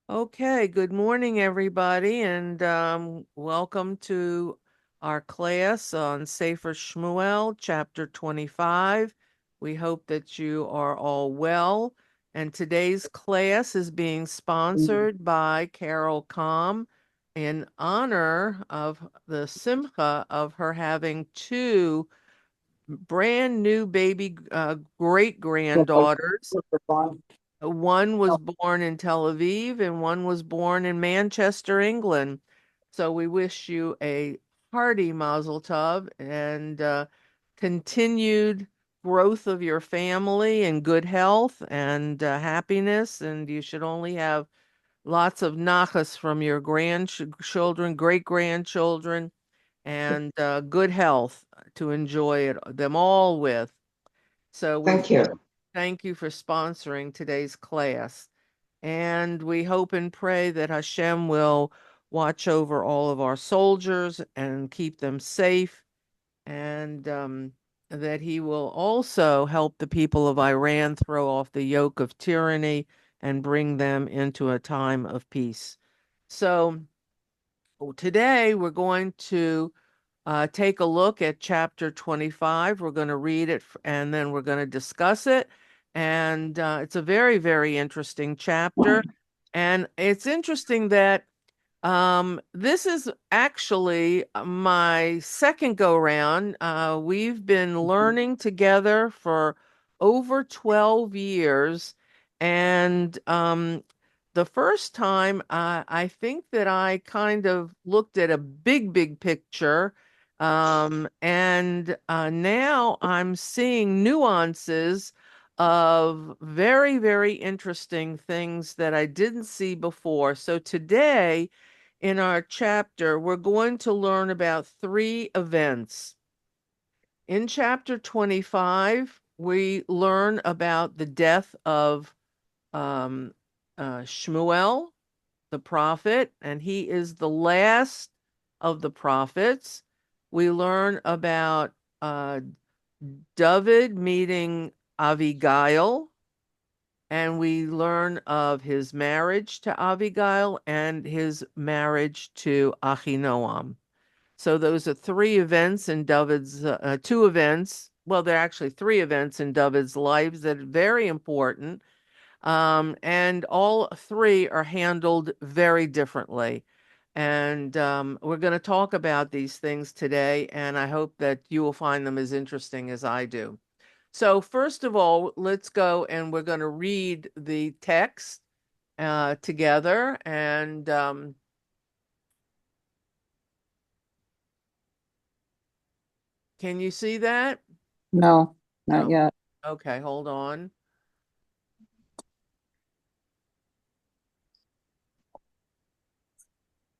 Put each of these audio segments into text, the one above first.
Okay, good morning, everybody, and welcome to our class on Sefer Shmuel, chapter 25. We hope that you are all well. And today's class is being sponsored by Carol Kalm in honor of the simcha of her having two brand new baby great granddaughters. One was born in Tel Aviv and one was born in Manchester, England. So we wish you a hearty mazel tov and continued growth of your family and good health and happiness. And you should only have lots of nachas from your grandchildren, great grandchildren, and good health to enjoy them all with. So we Thank you. thank you for sponsoring today's class. And we hope and pray that Hashem will watch over all of our soldiers and keep them safe, and that he will also help the people of Iran throw off the yoke of tyranny and bring them into a time of peace. So today we're going to take a look at chapter 25. We're going to read it and then we're going to discuss it. And it's a very, very interesting chapter. And it's interesting that this is actually my second go round. We've been learning together for over 12 years. And the first time, I think that I kind of looked at a big, big picture. And now I'm seeing nuances of very, very interesting things that I didn't see before. So today, in our chapter, we're going to learn about three events. In chapter 25, we learn about the death of um, Shmuel, the prophet, and he is the last of the prophets. We learn about David meeting Abigail, and we learn of his marriage to Abigail and his marriage to Achinoam. So those are three events in David's, two events. Well, they're actually three events in David's lives that are very important. And all three are handled very differently. And we're going to talk about these things today, and I hope that you will find them as interesting as I do. So, first of all, let's go and we're going to read the text together. And can you see that? No, not No. yet. Okay, hold on.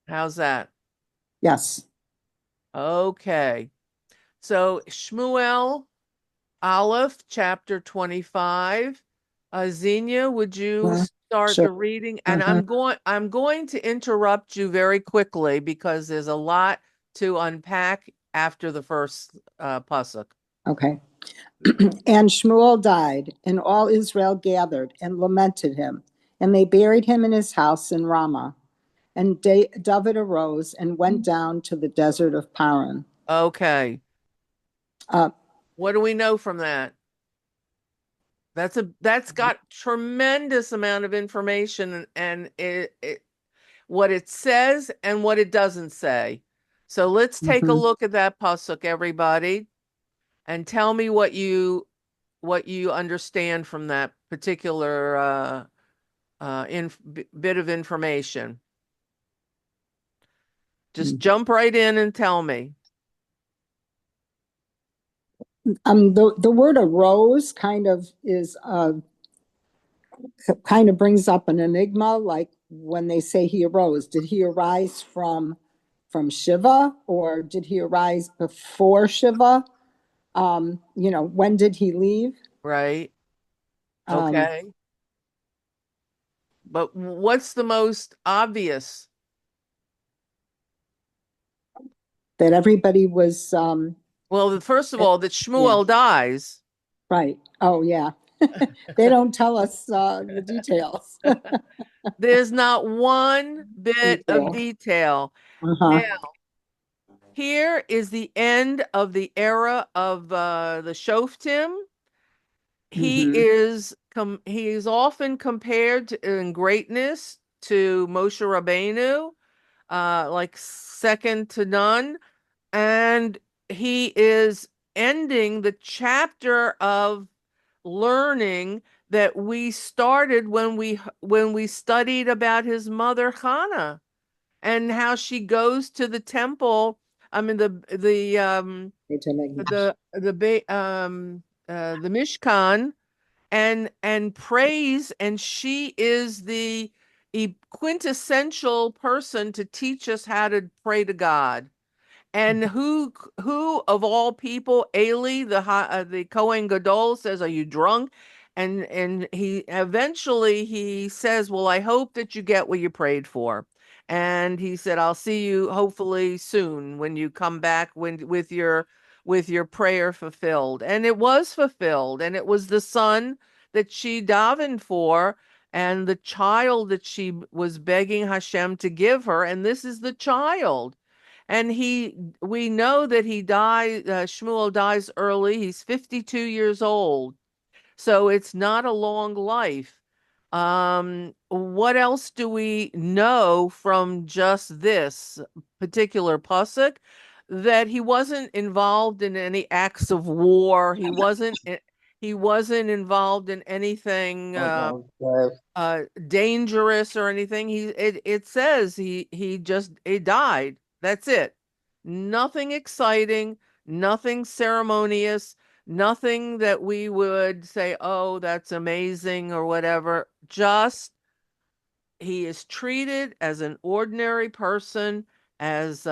How's that? Yes. Okay. So, Shmuel Aleph, chapter 25. Xenia, would you Mhm. start Sure. the reading? And Hmm. I'm going to interrupt you very quickly because there's a lot to unpack after the first pasuk. Okay. And Shmuel died, and all Israel gathered and lamented him, and they buried him in his house in Ramah. And David arose and went down to the desert of Paran. Okay. Uh, What do we know from that? That's got tremendous amount of information, and it what it says and what it doesn't say. So let's take a mhm. look at that pasuk, everybody, and tell me what you understand from that particular bit of information. Just jump right in and tell me. The word arose kind of brings up an enigma, like when they say he arose, did he arise from Shiva, or did he arise before Shiva? When did he leave? Right? Um, Okay. But what's the most obvious? that everybody was Well, first of eh, all, that yeah, Shmuel dies. right. Oh, yeah. They don't tell us the details. There's not one bit of Detail. detail. Uh-huh. Now, here is the end of the era of the Shoftim. Hmm. He is often compared in greatness to Moshe Rabbeinu, like second to none, and he is ending the chapter of learning that we started when we studied about his mother Hannah and how she goes to the temple. I mean the Mishkan and prays, and she is the quintessential person to teach us how to pray to God. And who of all people, Eli, the Kohen Gadol, says, "Are you drunk?" And he eventually he says, "Well, I hope that you get what you prayed for." And he said, "I'll see you hopefully soon when you come back with your prayer fulfilled." And it was fulfilled, and it was the son that she davened for, and the child that she was begging Hashem to give her, and this is the child. And we know that Shmuel dies early. He's 52 years old. So it's not a long life. What else do we know from just this particular pasuk? That he wasn't involved in any acts of war. He wasn't involved in anything dangerous or anything. It says he died. That's it. Nothing exciting, nothing ceremonious, nothing that we would say, "Oh, that's amazing" or whatever. Just he is treated as an ordinary person, as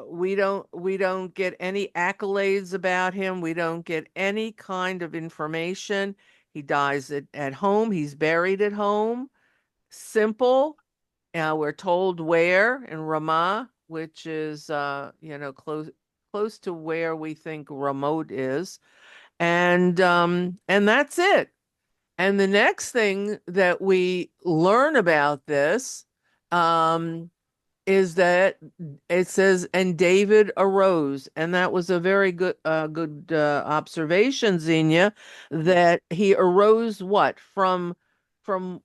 we don't get any accolades about him. We don't get any kind of information. He dies at home. He's buried at home. Simple. We're told where in Ramah, which is close to where we think Ramot is, and that's it. And the next thing that we learn about this, um, is that it says, and David arose, and that was a very good observation, Xenia, that he arose what from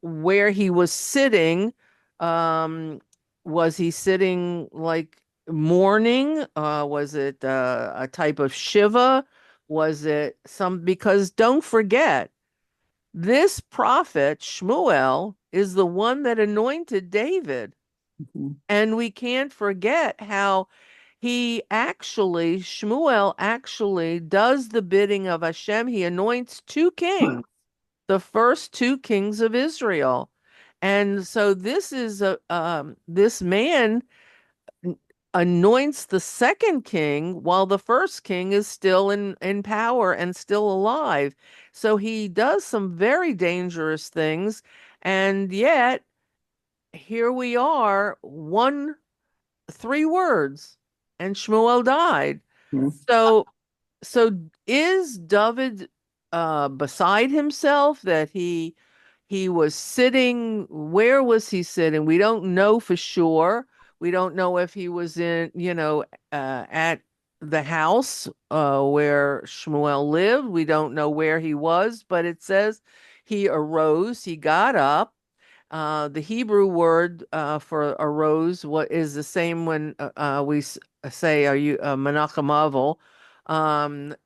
where he was sitting. Um, was he sitting like mourning? Was it a type of shiva? Was it some? Because don't forget, this prophet Shmuel is the one that anointed David. Mhm. And we can't forget how Shmuel actually does the bidding of Hashem. He anoints two kings, the first two kings of Israel. And so this man anoints the second king while the first king is still in power and still alive. So he does some very dangerous things. And yet here we are, 3 words, and Shmuel died. So, so is David beside himself that he was sitting? Where was he sitting? We don't know for sure. We don't know if he was at the house where Shmuel lived. We don't know where he was, but it says he arose, he got up. The Hebrew word for arose, what is the same when say, "Are you Menachem Avel?"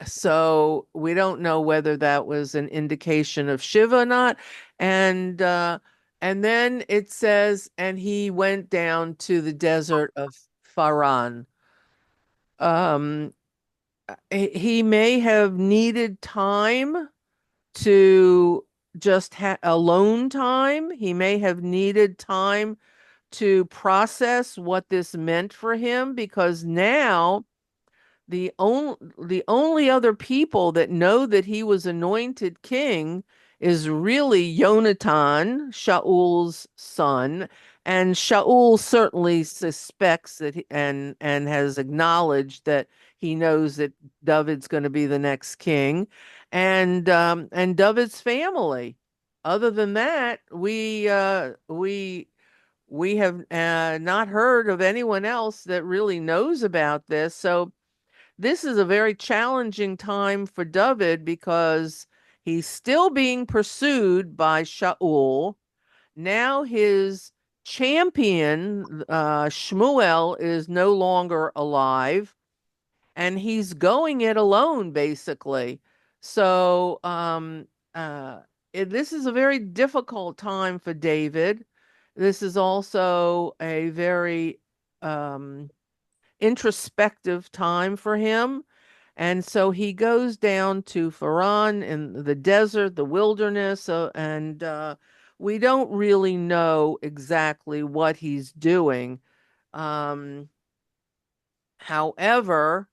So we don't know whether that was an indication of Shiva or not. And uh, and then it says, and he went down to the desert of Faran. Um, he may have needed time to just have alone time. He may have needed time to process what this meant for him, because now the only other people that know that he was anointed king is really Yonatan, Shaul's son, and Shaul certainly suspects that and has acknowledged that he knows that David's going to be the next king, and David's family. Other than that, we have not heard of anyone else that really knows about this. So this is a very challenging time for David because he's still being pursued by Shaul. Now his champion, Shmuel, is no longer alive, and he's going it alone, basically. So uh, this is a very difficult time for David. This is also a very um, introspective time for him. And so he goes down to Faran in the desert, the wilderness, and we don't really know exactly what he's doing. Um, However,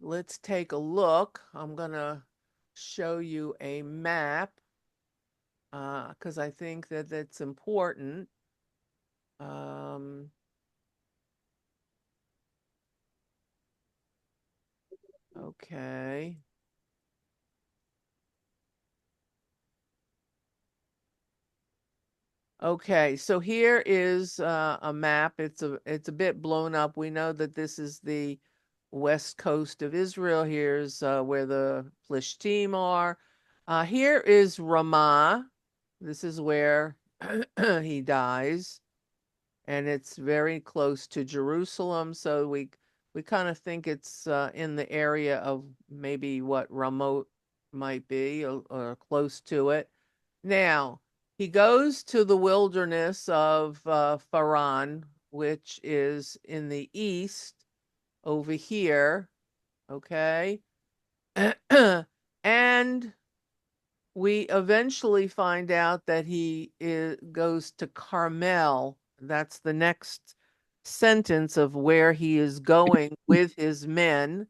let's take a look. I'm going to show you a map because I think that that's important. Um, okay. Okay, so here is a map. It's a bit blown up. We know that this is the west coast of Israel. Here's where the Plishtim are. Here is Ramah. This is where he dies, and it's very close to Jerusalem. So we kind of think it's in the area of maybe what Ramot might be, or close to it. Now, he goes to the wilderness of Faran, which is in the east over here, okay? And we eventually find out that goes to Carmel. That's the next sentence of where he is going with his men.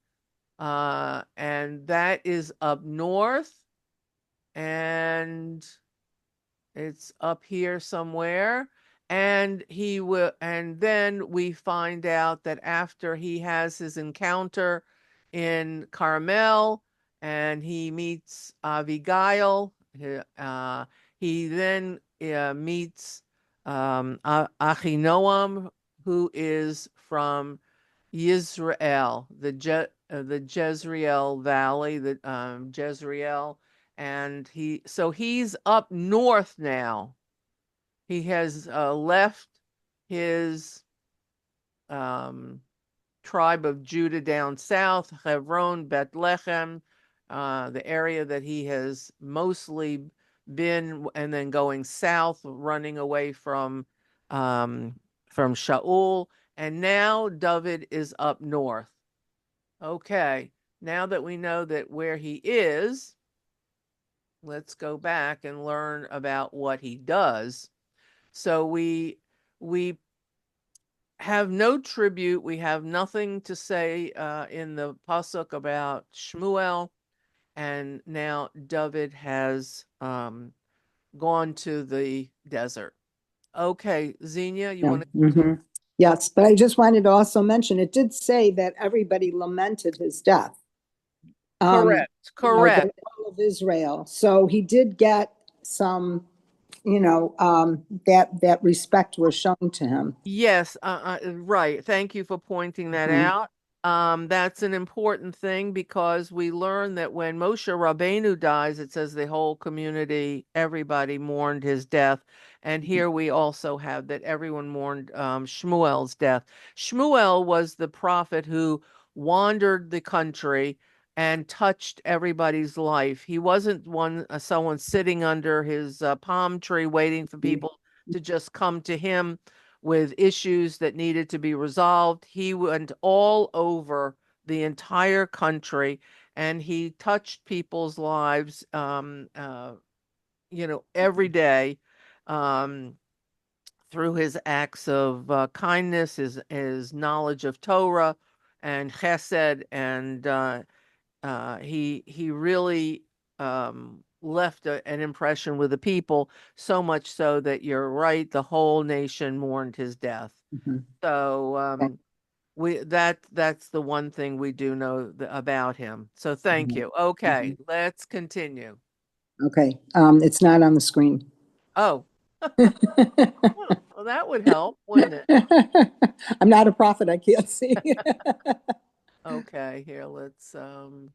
And that is up north. And it's up here somewhere. And then we find out that after he has his encounter in Carmel and he meets Abigail, he then meets Achinoam, who is from Yisrael, the Jezreel Valley, the Jezreel, and he's up north now. He has left his um, tribe of Judah down south, Hebron, Bethlehem, the area that he has mostly been, and then going south, running away from Shaul, and now David is up north. Okay, now that we know that where he is, let's go back and learn about what he does. So we have no tribute. We have nothing to say in the pasuk about Shmuel, and now David has gone to the desert. Okay, Xenia, you Yeah. want to? Yes, but I just wanted to also mention, it did say that everybody lamented his death. Correct, correct. All of Israel. So he did get some, that respect was shown to him. Yes, right. Thank you for pointing that Mhm. out. That's an important thing because we learn that when Moshe Rabbeinu dies, it says the whole community, everybody mourned his death. And here we also have that everyone mourned Shmuel's death. Shmuel was the prophet who wandered the country and touched everybody's life. He wasn't someone sitting under his palm tree waiting for people to just come to him with issues that needed to be resolved. He went all over the entire country and he touched people's lives, every day um, through his acts of kindness, his knowledge of Torah and Chesed, and he really left an impression with the people, so much so that you're right, the whole nation mourned his death. Mhm. So Okay. that's the one thing we do know about him. So thank Mhm. you. Okay, Mhm. let's continue. Okay, it's not on the screen. Oh, well, that would help, wouldn't it? I'm not a prophet, I can't see. Okay, here let's okay.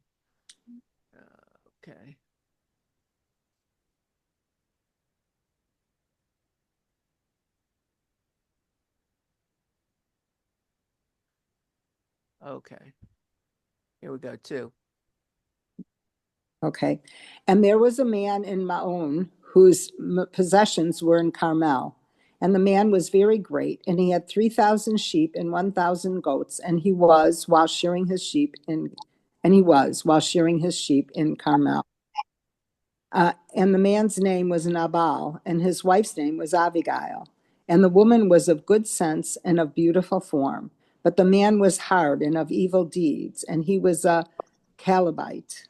Okay. Here we go too. Okay. And there was a man in Maon whose possessions were in Carmel. And the man was very great, and he had 3,000 sheep and 1,000 goats, and he was while shearing his sheep in Carmel. And the man's name was Nabal, and his wife's name was Abigail. And the woman was of good sense and of beautiful form. But the man was hard and of evil deeds, and he was a Calebite.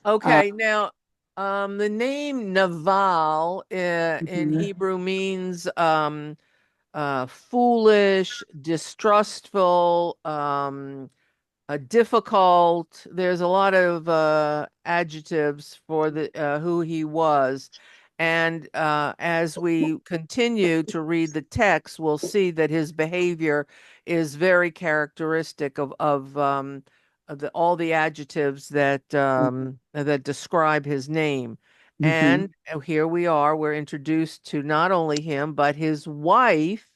Uh, Okay, now the name Naval in mhm, Hebrew means foolish, distrustful, difficult. There's a lot of adjectives for the who he was. And as we continue to read the text, we'll see that his behavior is very characteristic of all the adjectives that describe his name. mhm, And here we are, we're introduced to not only him, but his wife,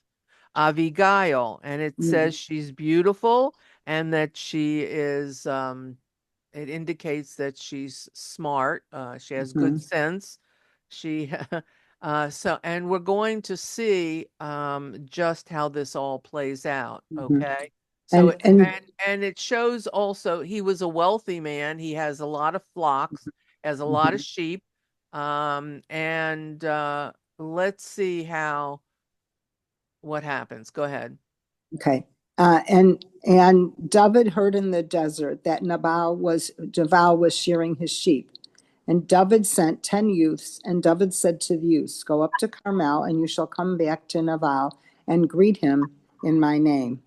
Abigail. And it mhm, says she's beautiful and that she is it indicates that she's smart, she has good mhm, sense. She and we're going to see just how this all plays out, mhm. okay? So And and and it shows also he was a wealthy man. He has a lot of flocks, has a lot of mhm, sheep. And let's see how what happens. Go ahead. okay. And David heard in the desert that Nabal was shearing his sheep. And David sent 10 youths, and David said to the youths, "Go up to Carmel, and you shall come back to Nabal and greet him in my name.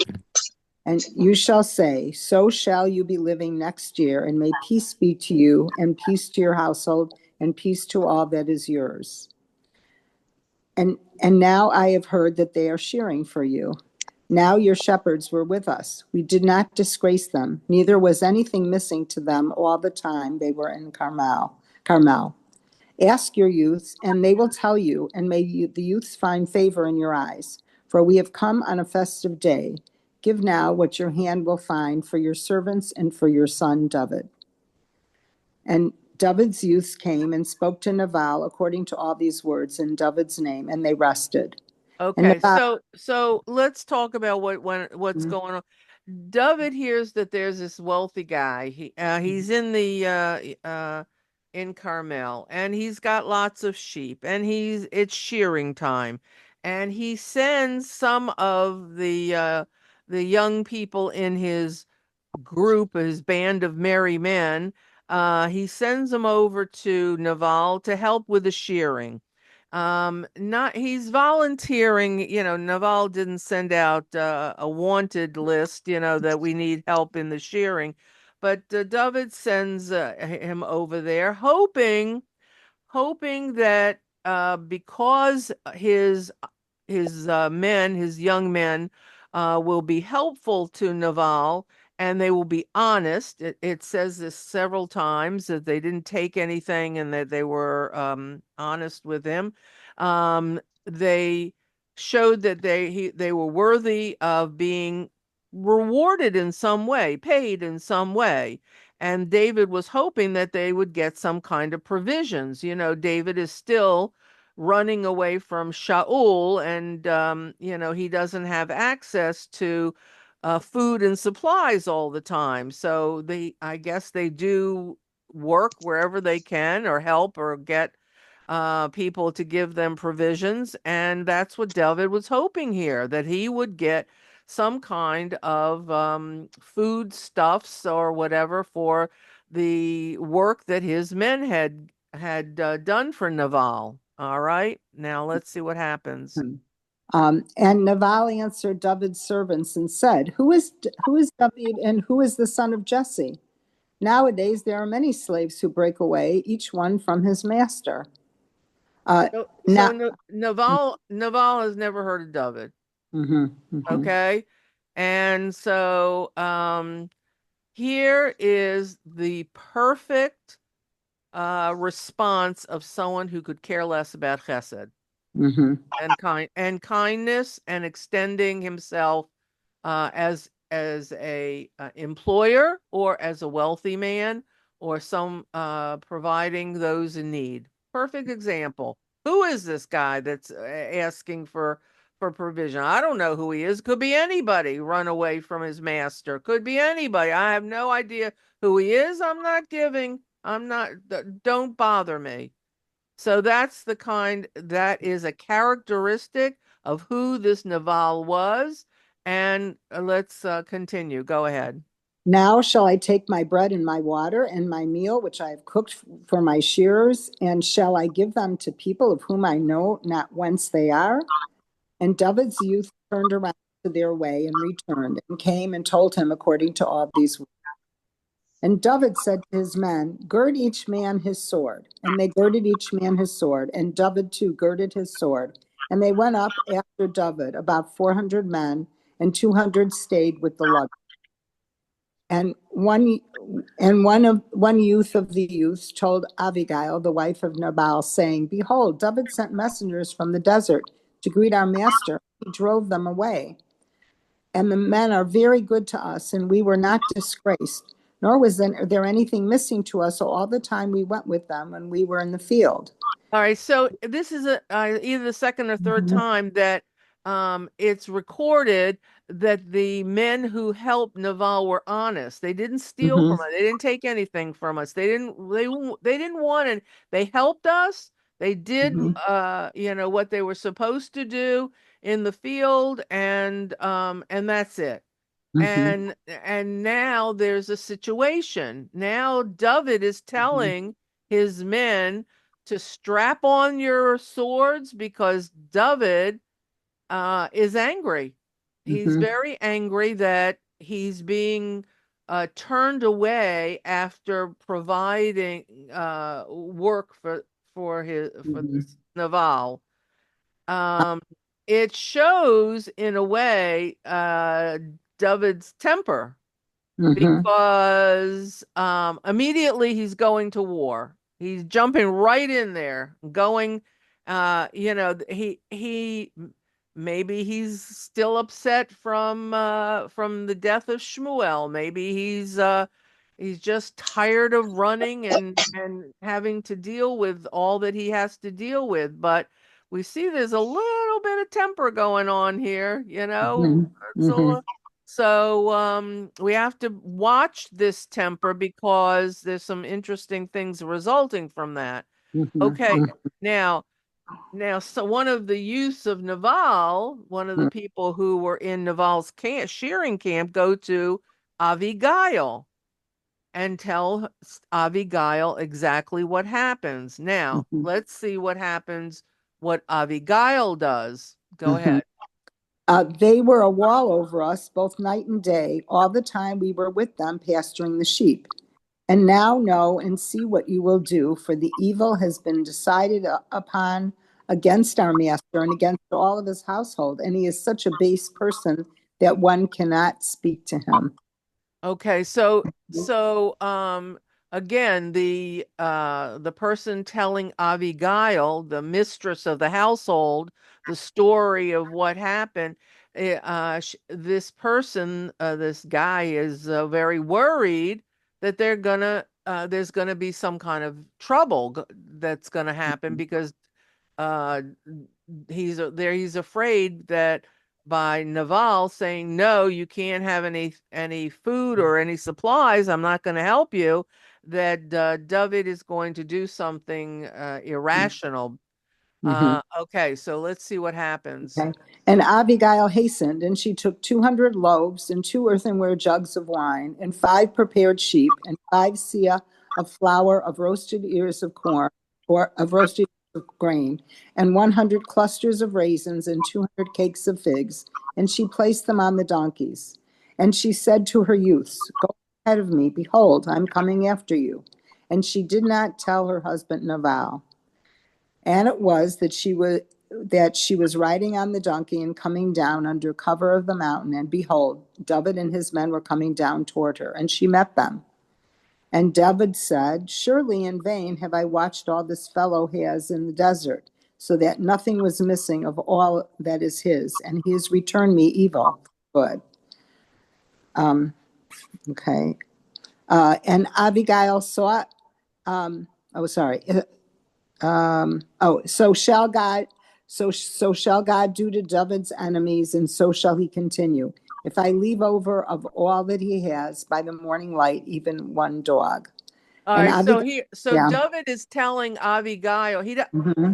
And you shall say, So shall you be living next year, and may peace be to you, and peace to your household, and peace to all that is yours. And now I have heard that they are shearing for you. Now your shepherds were with us. We did not disgrace them, neither was anything missing to them all the time they were in Carmel. Ask your youths, and they will tell you, and may the youths find favor in your eyes. For we have come on a festive day. Give now what your hand will find for your servants and for your son David." And David's youths came and spoke to Nabal according to all these words in David's name, and they rested. And Okay, Nabal, so let's talk about what's mhm, going on. David hears that there's this wealthy guy. He's in the in Carmel, and he's got lots of sheep, and it's shearing time, and he sends some of the young people in his group, his band of merry men. He sends them over to Naval to help with the shearing. Not he's volunteering. Naval didn't send out a wanted list, that we need help in the shearing, but David sends him over there, hoping that because his young men, will be helpful to Naval, and they will be honest. It says this several times that they didn't take anything and that they were honest with him. They showed that they were worthy of being rewarded in some way, paid in some way. And David was hoping that they would get some kind of provisions. David is still running away from Shaul, and he doesn't have access to food and supplies all the time. So I guess they do work wherever they can, or help, or get people to give them provisions. And that's what David was hoping here, that he would get some kind of food stuffs or whatever for the work that his men had done for Naval. All right, now let's see what happens. And Nabal answered David's servants and said, who is David and who is the son of Jesse? Nowadays there are many slaves who break away, each one from his master. So, Now, Naval has never heard of David. mhm, mhm, Okay. And so here is the perfect response of someone who could care less about chesed mhm, and kindness and extending himself as a employer or as a wealthy man or some providing those in need. Perfect example. Who is this guy that's asking for provision? I don't know who he is. Could be anybody run away from his master. Could be anybody. I have no idea who he is. I'm not giving. I'm not. Don't bother me. So that is a characteristic of who this Naval was. And let's continue. Go ahead. now shall I take my bread and my water and my meal, which I have cooked for my shearers, and shall I give them to people of whom I know not whence they are? And David's youth turned around to their way and returned and came and told him according to all these words. And David said to his men, gird each man his sword. And they girded each man his sword, and David too girded his sword. And they went up after David, about 400 men, and 200 stayed with the luggage. And one youth of the youths told Abigail, the wife of Nabal, saying, behold, David sent messengers from the desert to greet our master. He drove them away. And the men are very good to us, and we were not disgraced, nor was there anything missing to us all the time we went with them when we were in the field. All right, so this is either the second or third Mhm, time that it's recorded that the men who helped Naval were honest. They didn't steal mhm, from us. They didn't take anything from us. They didn't want it. They helped us. They did mhm, what they were supposed to do in the field, and that's it. mhm, And now there's a situation. Now David is mhm, telling his men to strap on your swords because David is angry. He's mhm, very angry that he's being turned away after providing work for mhm, this Naval. Um, it shows in a way David's temper mhm, because immediately he's going to war. He's jumping right in there, going he maybe he's still upset from the death of Shmuel. Maybe he's just tired of running and having to deal with all that he has to deal with. But we see there's a little bit of temper going on here, you know. mhm, It's a mhm, so we have to watch this temper because there's some interesting things resulting from that. mhm, Okay, now so one of the youths of Naval, one of the mhm, people who were in Naval's camp, shearing camp, go to Avigail and tell Avigail exactly what happens. Now, mhm, let's see what happens, what Avigail does. Go mhm. ahead. They were a wall over us both night and day, all the time we were with them pasturing the sheep. And now know and see what you will do, for the evil has been decided upon against our master and against all of his household. And he is such a base person that one cannot speak to him. Okay, so again, the person telling Abigail, the mistress of the household, the story of what happened, this person, this guy is very worried that there's gonna be some kind of trouble that's gonna happen because uh he's afraid that by Naval saying no, you can't have any food or any supplies. I'm not going to help you. That David is going to do something irrational. Mhm. Okay, so let's see what happens. Okay. And Abigail hastened, and she took 200 loaves and two earthenware jugs of wine, and five prepared sheep, and 5 seah of flour of roasted ears of corn, or of roasted of grain, and 100 clusters of raisins, and 200 cakes of figs, and she placed them on the donkeys. And she said to her youths, Go ahead of me, behold, I'm coming after you. And she did not tell her husband Nabal. And it was that she was riding on the donkey and coming down under cover of the mountain, and behold, David and his men were coming down toward her, and she met them. And David said, Surely in vain have I watched all this fellow has in the desert, so that nothing was missing of all that is his, and he has returned me evil for good. Um, okay. And Abigail saw, oh, sorry. So shall God, so shall God do to David's enemies, and so shall he continue. If I leave over of all that he has by the morning light, even one dog. All And right, so Abigail, so yeah. David is telling Abigail Hmm.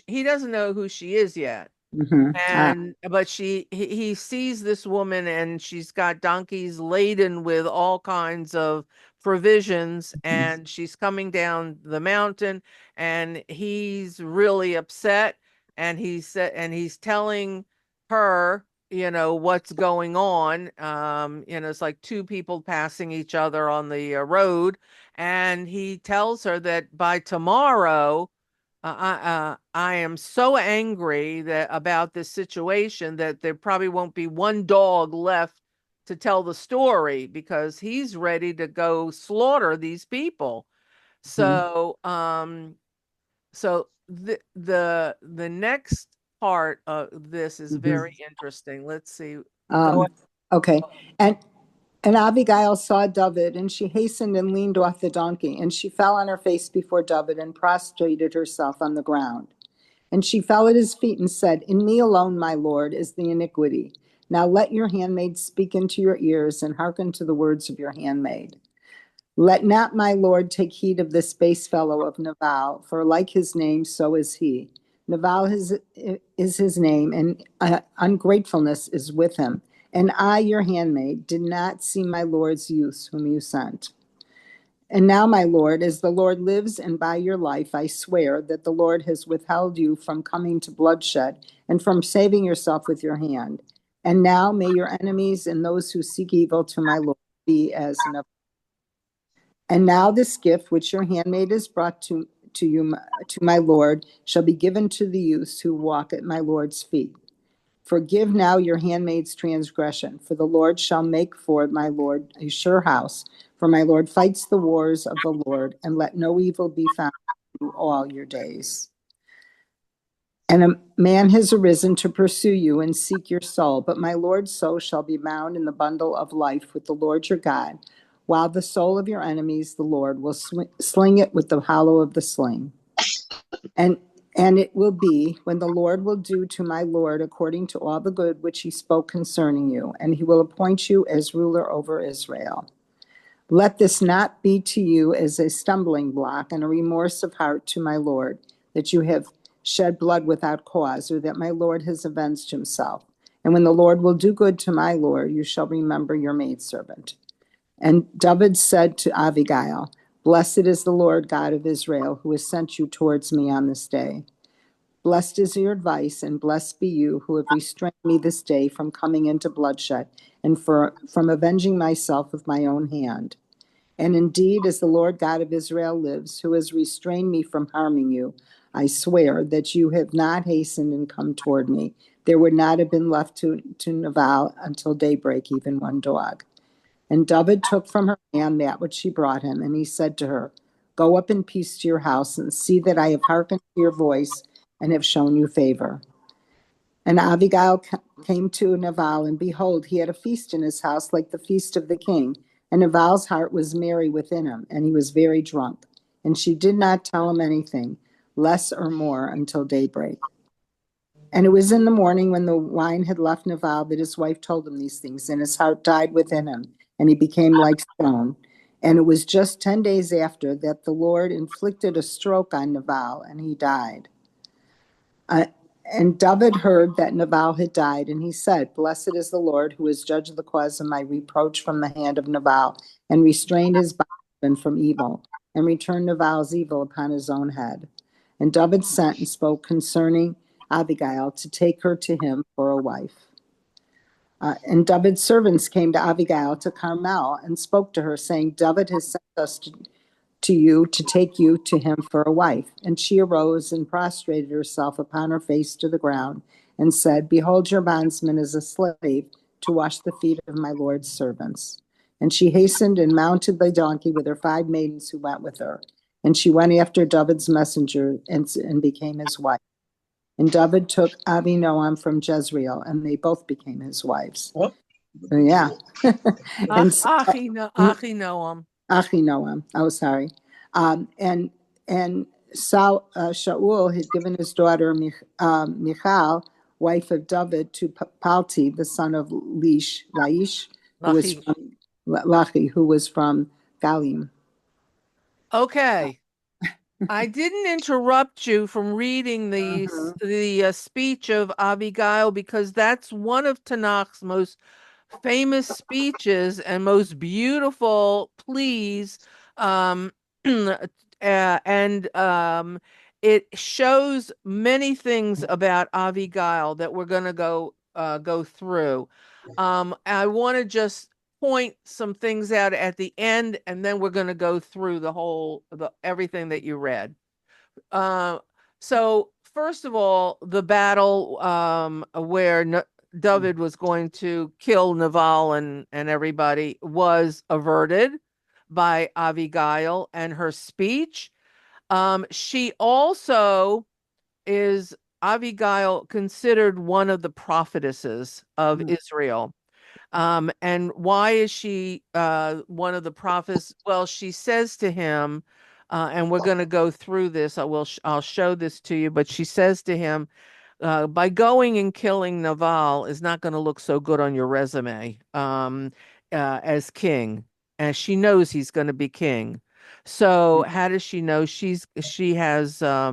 he doesn't know who she is yet. Hmm. And but he sees this woman and she's got donkeys laden with all kinds of provisions and she's coming down the mountain and he's really upset and he's telling her, what's going on. It's like two people passing each other on the road, and he tells her that by tomorrow I am so angry that about this situation that there probably won't be one dog left to tell the story because he's ready to go slaughter these people. Hmm. So the next part of this is Hmm. very interesting. Let's see. Go Um, okay. And and Abigail saw David, and she hastened and leaned off the donkey, and she fell on her face before David and prostrated herself on the ground. And she fell at his feet and said, In me alone, my Lord, is the iniquity. Now let your handmaid speak into your ears, and hearken to the words of your handmaid. Let not my Lord take heed of this base fellow of Nabal, for like his name, so is he. Nabal is his name, and ungratefulness is with him. And I, your handmaid, did not see my Lord's use whom you sent. And now, my Lord, as the Lord lives and by your life, I swear that the Lord has withheld you from coming to bloodshed and from saving yourself with your hand. And now may your enemies and those who seek evil to my Lord be as Nabal. And now this gift which your handmaid has brought to you, to my Lord, shall be given to the youths who walk at my Lord's feet. Forgive now your handmaid's transgression, for the Lord shall make for my Lord a sure house. For my Lord fights the wars of the Lord, and let no evil be found in you all your days. And a man has arisen to pursue you and seek your soul, but my Lord's soul shall be bound in the bundle of life with the Lord your God, while the soul of your enemies, the Lord, will sling it with the hollow of the sling. And and it will be when the Lord will do to my Lord according to all the good which he spoke concerning you, and he will appoint you as ruler over Israel. Let this not be to you as a stumbling block and a remorse of heart to my Lord, that you have shed blood without cause, or that my Lord has avenged himself. And when the Lord will do good to my Lord, you shall remember your maidservant. And David said to Abigail, Blessed is the Lord God of Israel, who has sent you towards me on this day. Blessed is your advice, and blessed be you who have restrained me this day from coming into bloodshed, and from avenging myself with my own hand. And indeed, as the Lord God of Israel lives, who has restrained me from harming you, I swear that you have not hastened and come toward me. There would not have been left to Nabal until daybreak, even one dog. And David took from her hand that which she brought him, and he said to her, Go up in peace to your house, and see that I have hearkened to your voice and have shown you favor. And Abigail came to Nabal, and behold, he had a feast in his house like the feast of the king. And Nabal's heart was merry within him, and he was very drunk. And she did not tell him anything, less or more, until daybreak. And it was in the morning when the wine had left Nabal that his wife told him these things, and his heart died within him, and he became like stone. And it was just 10 days after that the Lord inflicted a stroke on Nabal, and he died. Uh, and David heard that Nabal had died, and he said, Blessed is the Lord who has judged the cause of my reproach from the hand of Nabal, and restrained his bondman from evil, and returned Nabal's evil upon his own head. And David sent and spoke concerning Abigail to take her to him for a wife. And David's servants came to Abigail to Carmel and spoke to her, saying, David has sent us to you to take you to him for a wife. And she arose and prostrated herself upon her face to the ground and said, Behold, your bondsman is a slave to wash the feet of my Lord's servants. And she hastened and mounted the donkey with her 5 maidens who went with her. And she went after David's messenger and became his wife. And David took Abinoam from Jezreel, and they both became his wives. Oh, Yeah. And Achinoam. Achinoam. Oh, sorry. And Shaul had given his daughter Michal, wife of David, to Palti, the son of Laish, who was Lachish. from Lachi, who was from Galim. Okay. I didn't interrupt you from reading Mhm. the speech of Abigail because that's one of Tanakh's most famous speeches and most beautiful pleas. Um, and it shows many things about Abigail that we're going to go through. I want to just point some things out at the end, and then we're going to go through the everything that you read. Uh, so first of all, the battle where David was going to kill Naval and everybody was averted by Abigail and her speech. She also is Abigail considered one of the prophetesses of Israel. And why is she one of the prophets? Well, she says to him, and we're going to go through this. I'll show this to you, but she says to him, by going and killing Naval is not going to look so good on your resume as king. And she knows he's going to be king. So how does she know? She has uh,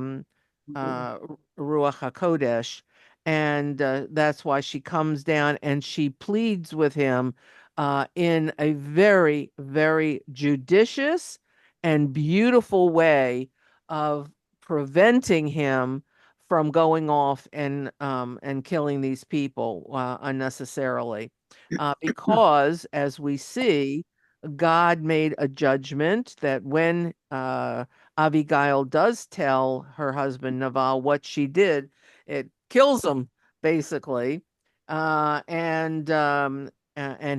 Ruach HaKodesh, and that's why she comes down and she pleads with him in a very, very judicious and beautiful way of preventing him from going off and killing these people unnecessarily, because as we see, God made a judgment that when Abigail does tell her husband Naval what she did, it kills him basically, and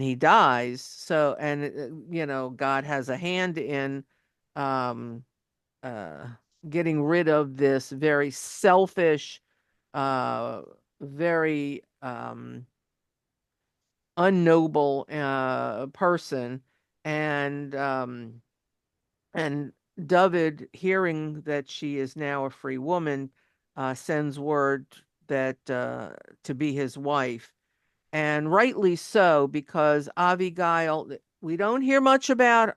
he dies. So, and God has a hand in um, uh, getting rid of this very selfish, uh, very unnoble person, and and David, hearing that she is now a free woman, sends word that to be his wife, and rightly so, because Abigail. We don't hear much about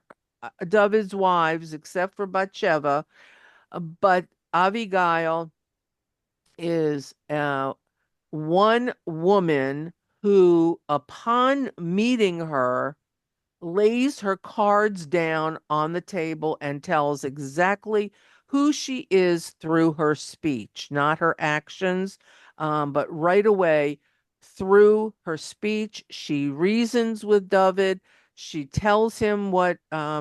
David's wives except for Bathsheba, but Abigail is one woman who, upon meeting her, lays her cards down on the table and tells exactly who she is through her speech, not her actions, but right away through her speech, she reasons with David. She tells him what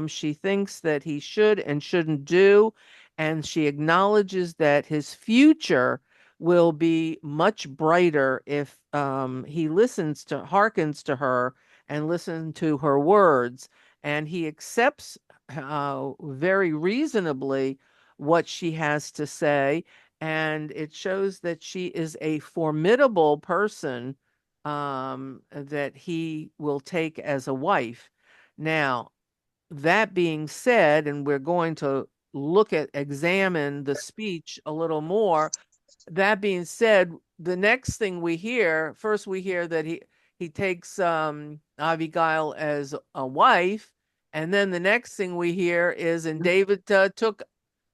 she thinks that he should and shouldn't do, and she acknowledges that his future will be much brighter if he hearkens to her and listen to her words. And he accepts very reasonably what she has to say. And it shows that she is a formidable person that he will take as a wife. Now, that being said, and we're going to examine the speech a little more. That being said, the next thing we hear, first we hear that he takes Abigail as a wife, and then the next thing we hear is, and David took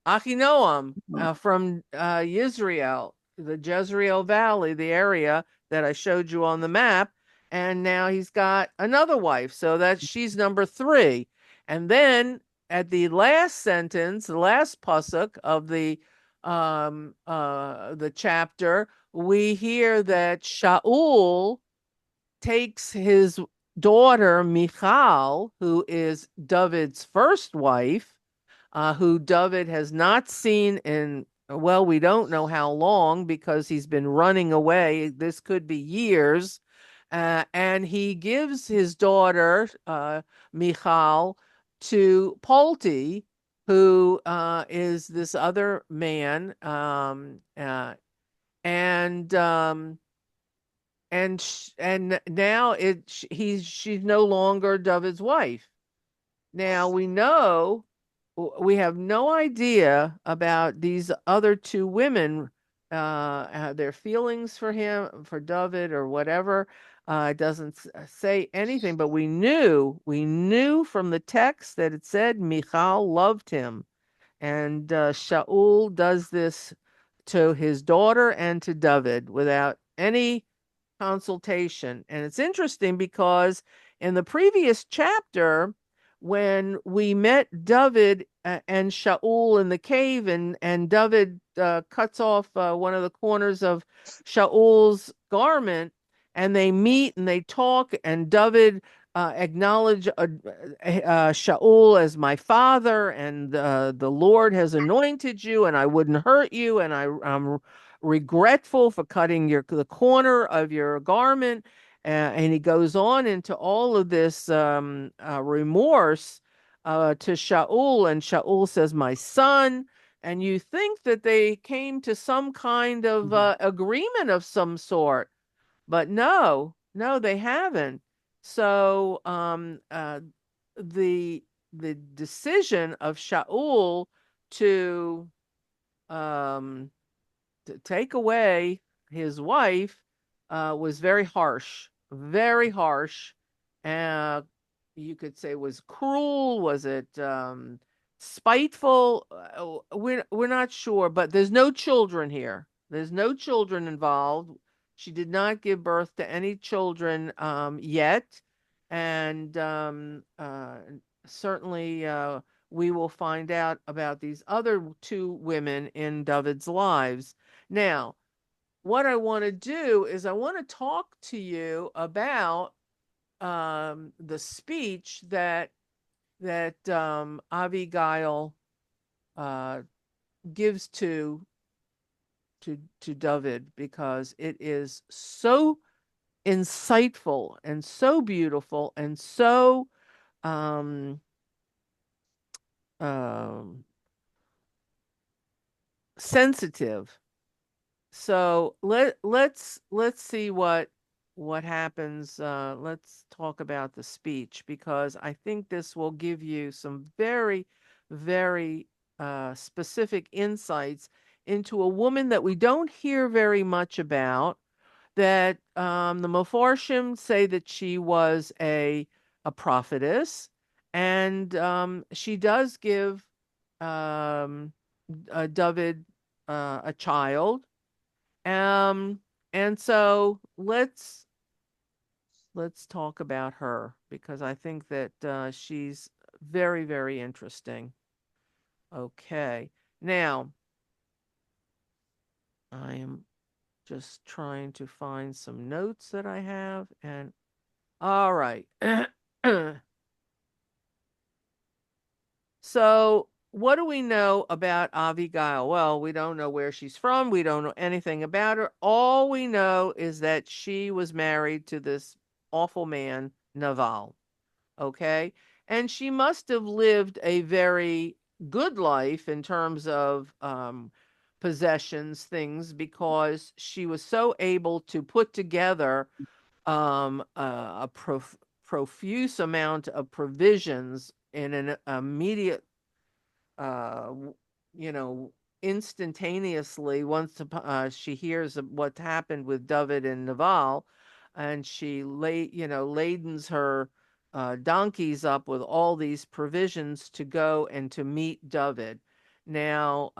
Achinoam from Yisrael, the Jezreel Valley, the area that I showed you on the map, and now he's got another wife, so that she's number three. And then at the last sentence, the last pasuk of the the chapter, we hear that Shaul takes his daughter Michal, who is David's first wife, who David has not seen in, well, we don't know how long because he's been running away. This could be years. And he gives his daughter, Michal, to Palti, who is this other man. And and now she's no longer David's wife. Now we have no idea about these other two women, their feelings for him, for David, or whatever. It doesn't say anything, but we knew from the text that it said Michal loved him, and Shaul does this to his daughter and to David without any consultation. And it's interesting because in the previous chapter, when we met David and Shaul in the cave, and David cuts off one of the corners of Shaul's garment, and they meet and they talk, and David acknowledge Shaul as my father, and the Lord has anointed you, and I wouldn't hurt you, and I'm regretful for cutting the corner of your garment. And he goes on into all of this remorse to Shaul, and Shaul says, "My son." And you think that they came to some kind of Mhm. agreement of some sort, but no, no, they haven't. So the the decision of Shaul to um, take away his wife was very harsh, very harsh. Uh, you could say was cruel. Was it spiteful? We're not sure, but there's no children here. There's no children involved. She did not give birth to any children yet, and certainly we will find out about these other two women in David's lives. Now, what I want to do is I want to talk to you about the speech that Abigail uh, gives to David, because it is so insightful and so beautiful and so um, um, sensitive. So let's see what happens. Let's talk about the speech, because I think this will give you some very, very specific insights into a woman that we don't hear very much about. That the Mepharshim say that she was a prophetess, and she does give um, David a child. um, and so let's talk about her, because I think that she's very, very interesting. Okay. Now, I am just trying to find some notes that I have, and all right. So, what do we know about Abigail? Well, we don't know where she's from. We don't know anything about her. All we know is that she was married to this awful man, Naval. Okay. And she must have lived a very good life in terms of possessions, things, because she was so able to put together profuse amount of provisions in an immediate uh, you know, instantaneously once she hears of what happened with David and Naval, and she ladens her donkeys up with all these provisions to go and to meet David. Now,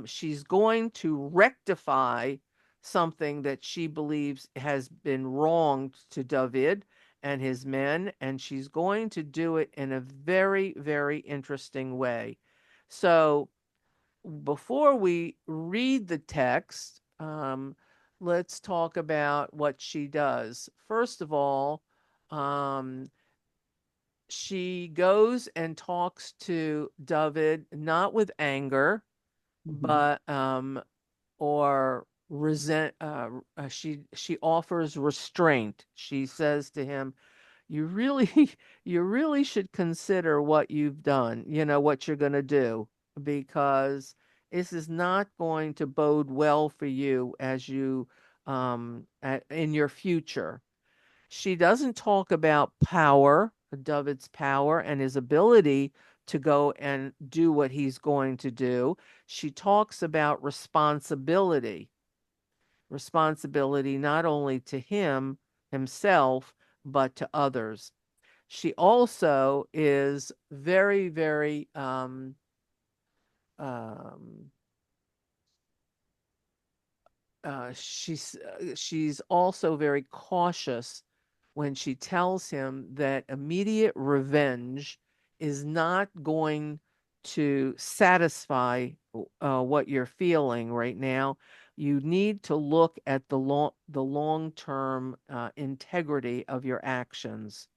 she's going to rectify something that she believes has been wronged to David and his men, and she's going to do it in a very, very interesting way. So before we read the text, let's talk about what she does. First of all, um, she goes and talks to David, not with anger, Mhm. but or resent. She offers restraint. She says to him, "You really, you really should consider what you've done. You know what you're going to do, because this is not going to bode well for you as you in your future." She doesn't talk about power, David's power and his ability to go and do what he's going to do. She talks about responsibility, responsibility not only to himself, but to others. She also is very, very um, she's also very cautious when she tells him that immediate revenge is not going to satisfy what you're feeling right now. You need to look at the long-term integrity of your actions.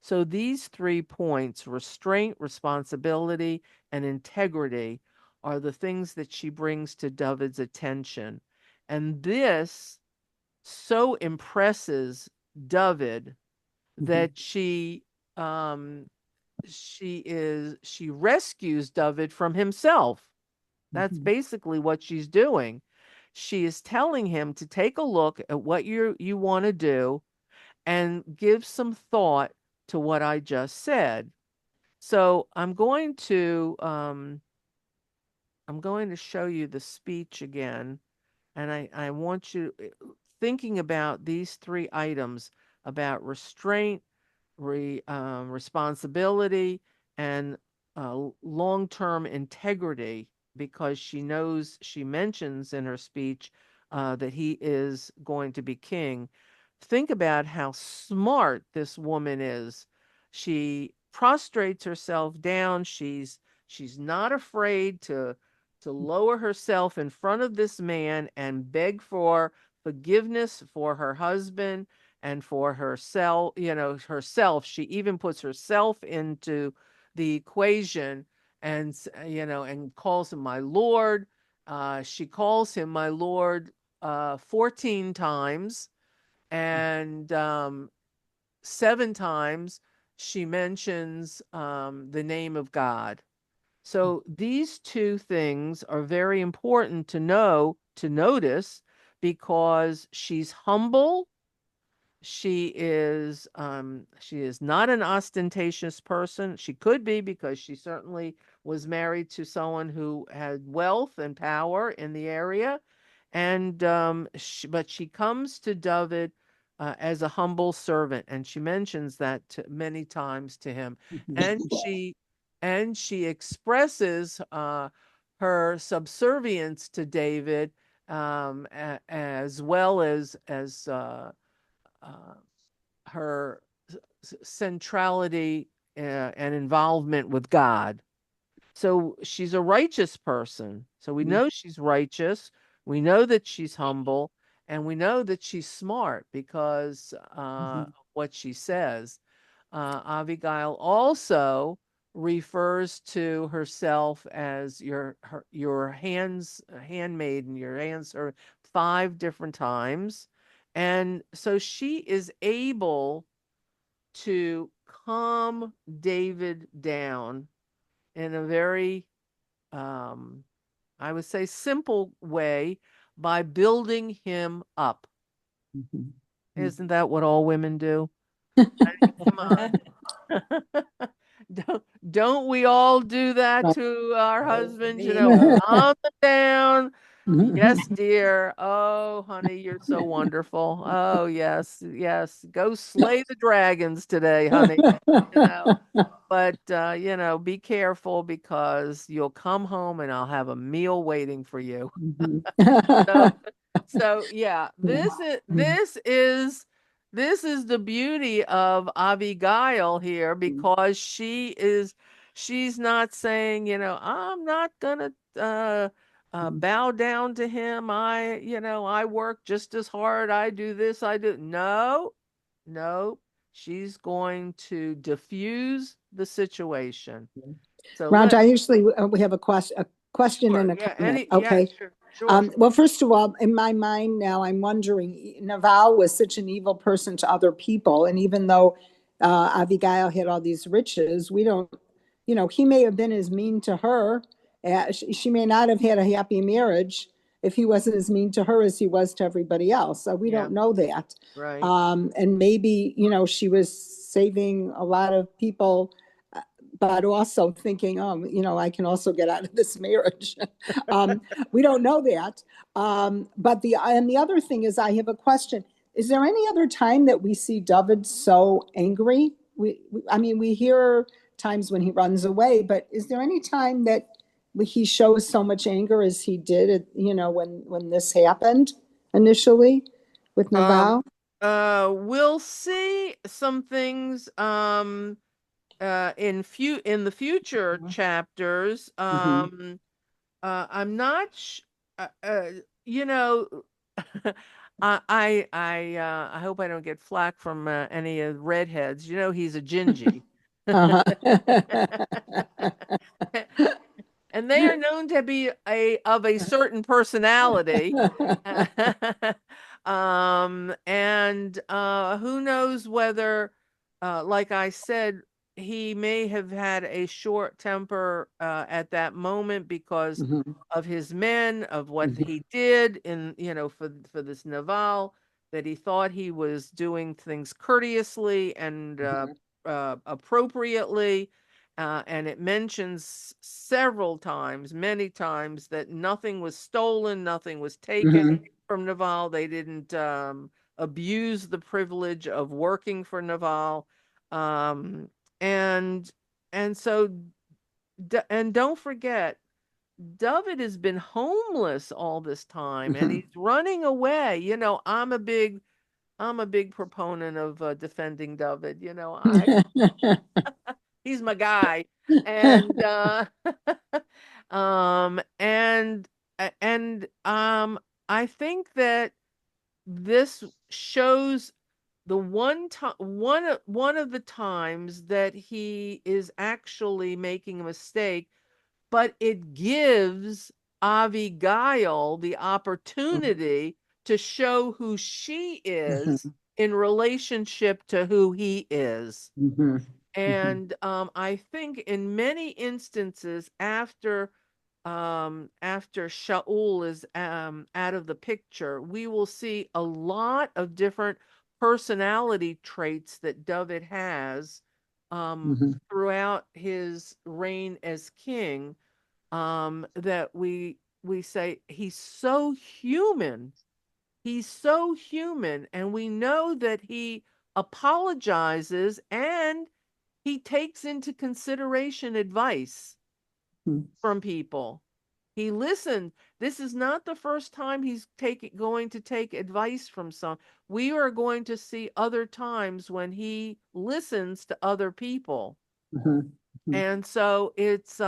So these 3 points, restraint, responsibility, and integrity, are the things that she brings to David's attention. And this so impresses David Mhm. that she rescues David from himself. That's Mhm. basically what she's doing. She is telling him to take a look at what you want to do and give some thought to what I just said. So I'm going to show you the speech again. And I want you thinking about these 3 items about restraint, responsibility, and long-term integrity, because she mentions in her speech that he is going to be king. Think about how smart this woman is. She prostrates herself down. She's not afraid to lower herself in front of this man and beg for forgiveness for her husband and for herself, herself. She even puts herself into the equation and, and calls him my Lord. She calls him my Lord 14 times, and 7 times she mentions the name of God. So these 2 things are very important to know, to notice, because she's humble. She is not an ostentatious person. She could be, because she certainly was married to someone who had wealth and power in the area. And but she comes to David as a humble servant, and she mentions that many times to him. Mhm. And she expresses her subservience to David, as well as uh, her centrality and involvement with God. So she's a righteous person. So we Mhm. know she's righteous. We know that she's humble, and we know that she's smart because Mhm. of what she says. Abigail also refers to herself as your handmaid, and your hands are 5 different times. And so she is able to calm David down in a very, um, I would say, simple way, by building him up. Mhm. Isn't that what all women do? Come on. Don't we all do that Right. to our Oh, husbands? yeah. Calm them down. Yes, dear. Oh, honey, you're so wonderful. Oh, yes, yes. Go slay the dragons today, honey. You know. But be careful, because you'll come home and I'll have a meal waiting for you. Mhm. So, so yeah, Mhm. this is the beauty of Abigail here, because she's not saying, I'm not gonna bow down to him. I work just as hard. I do this. I do. No, no. She's going to diffuse the situation. So Rhonda, let I usually we have a question sure. and a Yeah. comment. Yeah. Okay. Sure. Sure. Sure. Well, first of all, in my mind now, I'm wondering, Naval was such an evil person to other people, and even though Abigail had all these riches, we don't, he may have been as mean to her. She may not have had a happy marriage if he wasn't as mean to her as he was to everybody else. So we Yeah. don't know that. Right. And maybe, she was saving a lot of people, but also thinking, oh, I can also get out of this marriage. um, we don't know that. But the other thing is, I have a question. Is there any other time that we see David so angry? I mean, we hear times when he runs away, but is there any time that he shows so much anger as he did, when this happened initially with Um. Naval? We'll see some things. In the future chapters. Mm-hmm. I'm not you know I hope I don't get flack from any of the redheads. He's a gingy. Uh-huh. And they are known to be a certain personality. And who knows whether, like I said, he may have had a short temper at that moment because Mhm, of his men, of what mhm, he did for this Naval, that he thought he was doing things courteously and mhm, appropriately. And it mentions several times, many times, that nothing was stolen, nothing was taken mhm, from Naval. They didn't abuse the privilege of working for Naval. Um, and and so and don't forget, David has been homeless all this time, and mhm. he's running away. I'm a big proponent of defending David. He's my guy. And and I think that this shows the one of the times that he is actually making a mistake, but it gives Abigail the opportunity to show who she is Mhm, in relationship to who he is. mhm, mhm, And I think in many instances, after Shaul is out of the picture, we will see a lot of different personality traits that David has mhm, throughout his reign as king. That we say he's so human. He's so human, and we know that he apologizes and he takes into consideration advice mhm, from people. He listened. This is not the first time he's going to take advice from some. We are going to see other times when he listens to other people. mhm, mhm, And so it's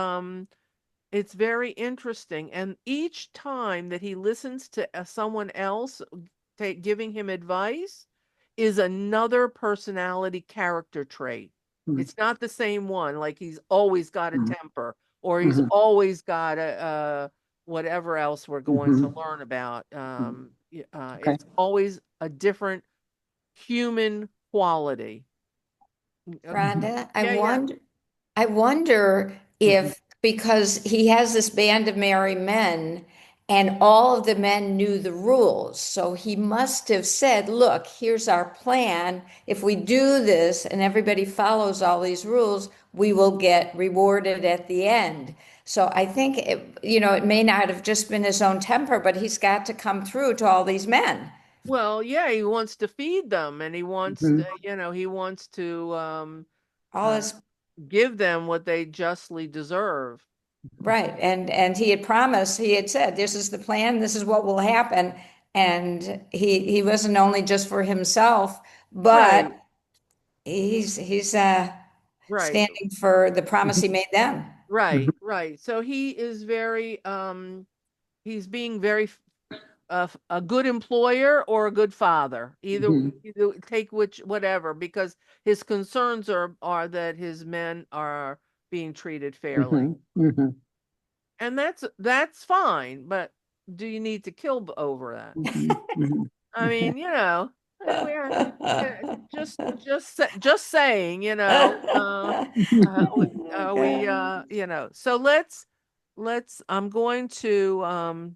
very interesting. And each time that he listens to someone else giving him advice is another personality character trait. mhm, It's not the same one, like he's always got a mhm, temper or he's mhm, always got a whatever else we're going to mhm, learn about. mhm. Okay. It's always a different human quality. Mhm, Rhonda, Yeah, yeah. I wonder mhm, if because he has this band of merry men and all of the men knew the rules. So he must have said, look, here's our plan. If we do this and everybody follows all these rules, we will get rewarded at the end. So I think it may not have just been his own temper, but he's got to come through to all these men. Well, yeah, he wants to feed them, and mhm, he wants to All uh, this give them what they justly deserve. Right. And he had promised, he had said, this is the plan, this is what will happen. And he wasn't only just for himself, but Right. he's Right. standing for the promise he made them. Right. Right. So he is very he's being very a good employer or a good father. Either take which whatever, because his concerns are that his men are being treated fairly. And that's fine, but do you need to kill over that? I mean, we're just saying, so let's I'm going to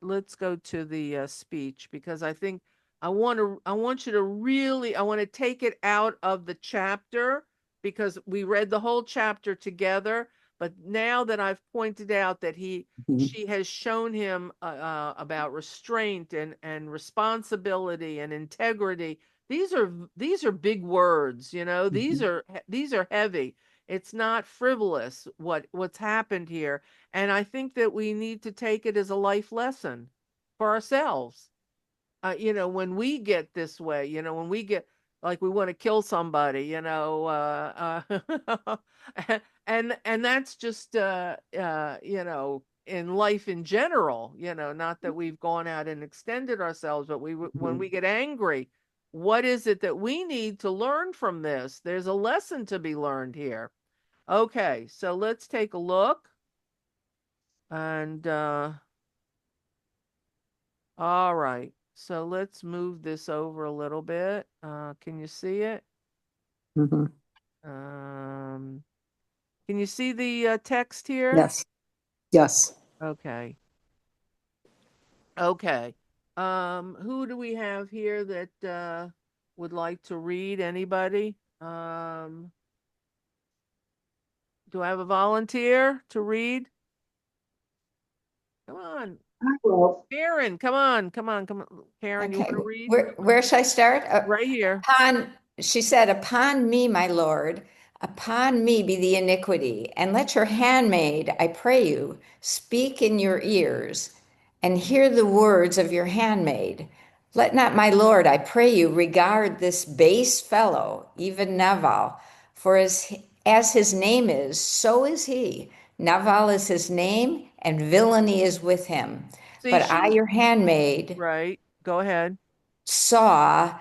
let's go to the speech, because I think I want you to really, I want to take it out of the chapter, because we read the whole chapter together, but now that I've pointed out that she has shown him about restraint and responsibility and integrity. These are big words, these are heavy. It's not frivolous what's happened here, and I think that we need to take it as a life lesson for ourselves. When we get this way, when we get like we want to kill somebody, and that's just, in life in general, not that we've gone out and extended ourselves, but when we get angry, what is it that we need to learn from this? There's a lesson to be learned here. Okay, so let's take a look. And all right. So let's move this over a little bit. Can you see it? Um, can you see the text here? Yes. Yes. Okay. Okay. Who do we have here that would like to read? Anybody? Do I have a volunteer to read? Come on. Karen, come on, come on, come on. Karen, you want Okay, to read? where should I start? Right here. She said, upon me, my Lord, upon me be the iniquity, and let your handmaid, I pray you, speak in your ears, and hear the words of your handmaid. Let not my Lord, I pray you, regard this base fellow, even Naval, for as his name is, so is he. Naval is his name, and villainy is with him. See, But I, she's your handmaid, right. Go ahead. saw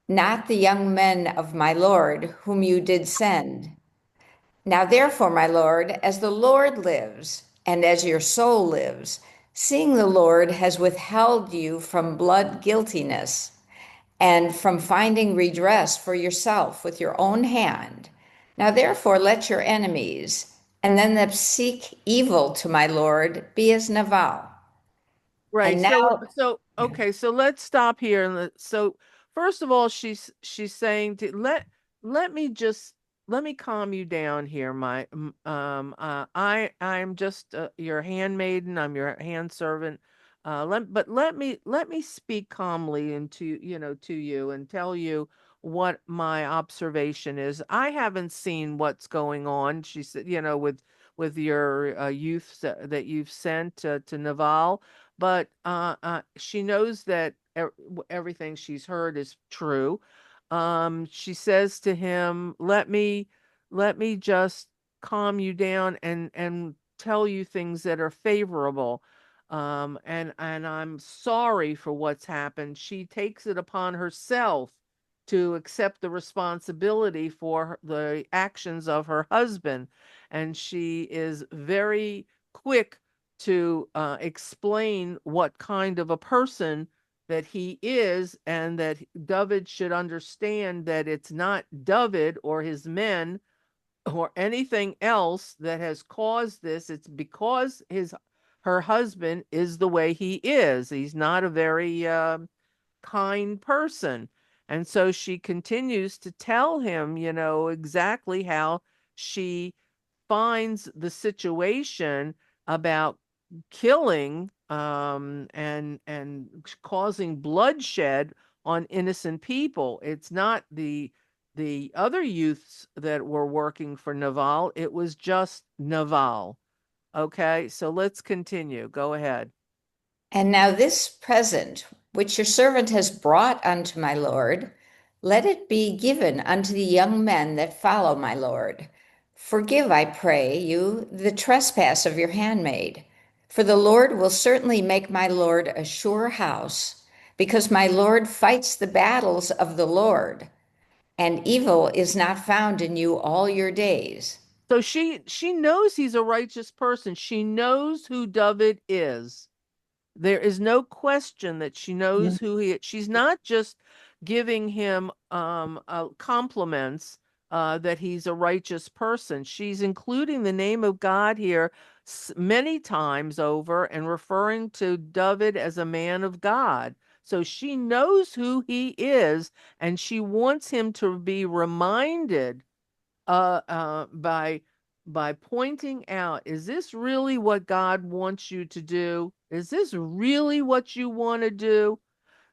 not the young men of my Lord, whom you did send. Now, therefore, my Lord, as the Lord lives, and as your soul lives, seeing the Lord has withheld you from blood guiltiness, and from finding redress for yourself with your own hand. Now, therefore, let your enemies, and them that seek evil to my Lord, be as Naval. Right. And So now, so okay, so let's stop here and so first of all, she's saying to let me just let me calm you down here, I'm just your handmaiden, I'm your hand servant. Let me speak calmly into, to you, and tell you what my observation is. I haven't seen what's going on, she said, with your youth that you've sent to Naval, but she knows that everything she's heard is true. She says to him, let me just calm you down and tell you things that are favorable. And I'm sorry for what's happened. She takes it upon herself to accept the responsibility for the actions of her husband, and she is very quick to explain what kind of a person that he is, and that David should understand that it's not David or his men or anything else that has caused this. It's because her husband is the way he is. He's not a very kind person. And so she continues to tell him, exactly how she finds the situation about killing and causing bloodshed on innocent people. It's not the other youths that were working for Naval, it was just Naval. Okay, so let's continue. Go ahead. and now this present which your servant has brought unto my Lord, let it be given unto the young men that follow my Lord. Forgive, I pray you, the trespass of your handmaid. For the Lord will certainly make my Lord a sure house, because my Lord fights the battles of the Lord, and evil is not found in you all your days. So she knows he's a righteous person. She knows who David is. There is no question that she knows who he is. She's not just giving him compliments that he's a righteous person. She's including the name of God here many times over and referring to David as a man of God. So she knows who he is, and she wants him to be reminded by pointing out, is this really what God wants you to do? Is this really what you want to do?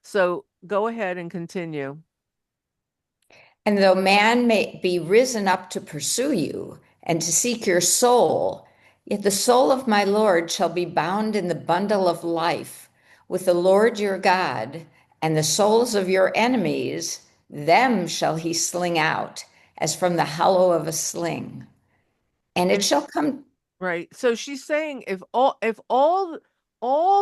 So go ahead and continue. And though man may be risen up to pursue you and to seek your soul, yet the soul of my Lord shall be bound in the bundle of life with the Lord your God, and the souls of your enemies, them shall he sling out as from the hollow of a sling. And it And shall come. right. So she's saying if all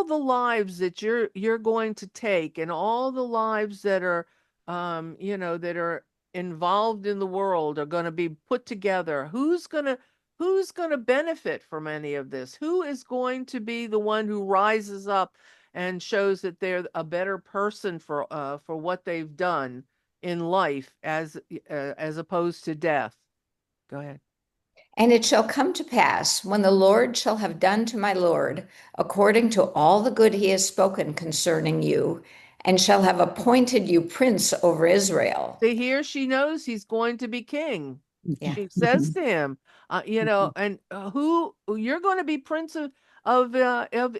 the lives that you're going to take and all the lives that are that are involved in the world are going to be put together, who's going to benefit from any of this? Who is going to be the one who rises up and shows that they're a better person for what they've done in life as opposed to death? Go ahead. And it shall come to pass, when the Lord shall have done to my Lord according to all the good he has spoken concerning you, and shall have appointed you prince over Israel. See, here she knows he's going to be king. Yeah. She says to him, and who you're going to be prince of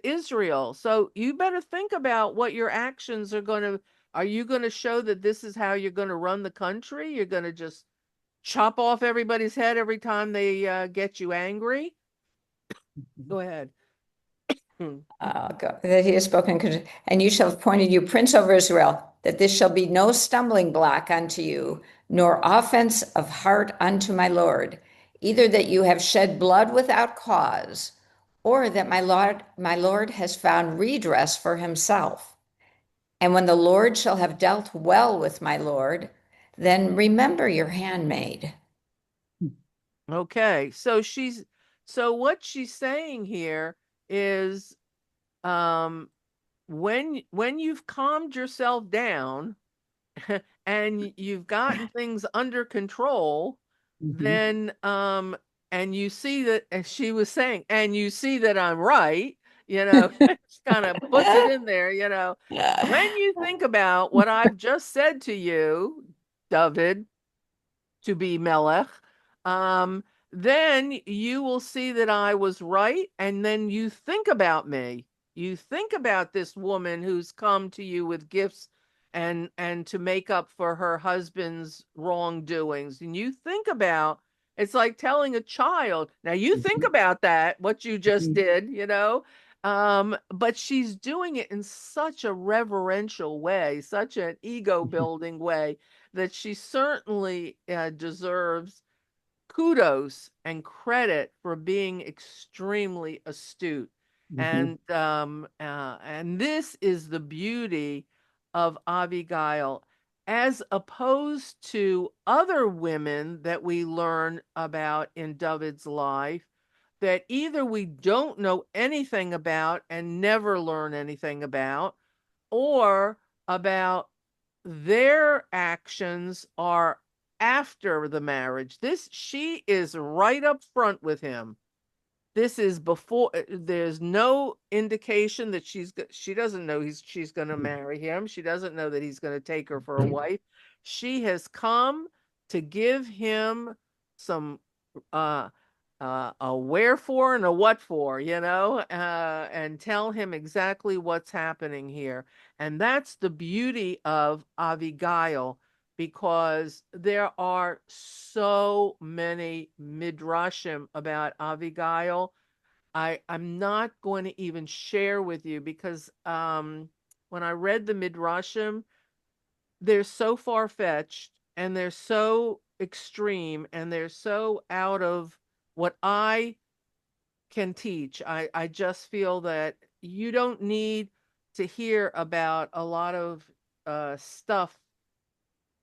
Israel. So you better think about what your actions are going to. Are you going to show that this is how you're going to run the country? You're going to just chop off everybody's head every time they get you angry? Go ahead. Hmm. That he has spoken, and you shall have appointed you prince over Israel, that this shall be no stumbling block unto you, nor offense of heart unto my Lord, either that you have shed blood without cause, or that my Lord has found redress for himself. And when the Lord shall have dealt well with my Lord, then remember your handmaid. Okay, so what she's saying here is um when you've calmed yourself down and you've gotten things under control, then and you see that, as she was saying, and you see that I'm right, she kind of puts it in there, when you think about what I've just said to you, David, to be Melech, um, then you will see that I was right. And then you think about me. You think about this woman who's come to you with gifts and to make up for her husband's wrongdoings. And you think about, it's like telling a child, now you think about that, what you just did, but she's doing it in such a reverential way, such an ego building way, that she certainly deserves kudos and credit for being extremely astute. And this is the beauty of Abigail, as opposed to other women that we learn about in David's life, that either we don't know anything about and never learn anything about, or about their actions are after the marriage. She is right up front with him. This is before, there's no indication that she doesn't know she's going to marry him. She doesn't know that he's going to take her for a wife. She has come to give him some uh a wherefore and a what for, and tell him exactly what's happening here. And that's the beauty of Abigail, because there are so many midrashim about Abigail. I'm not going to even share with you, because when I read the midrashim, they're so far-fetched and they're so extreme and they're so out of what I can teach. I just feel that you don't need to hear about a lot of stuff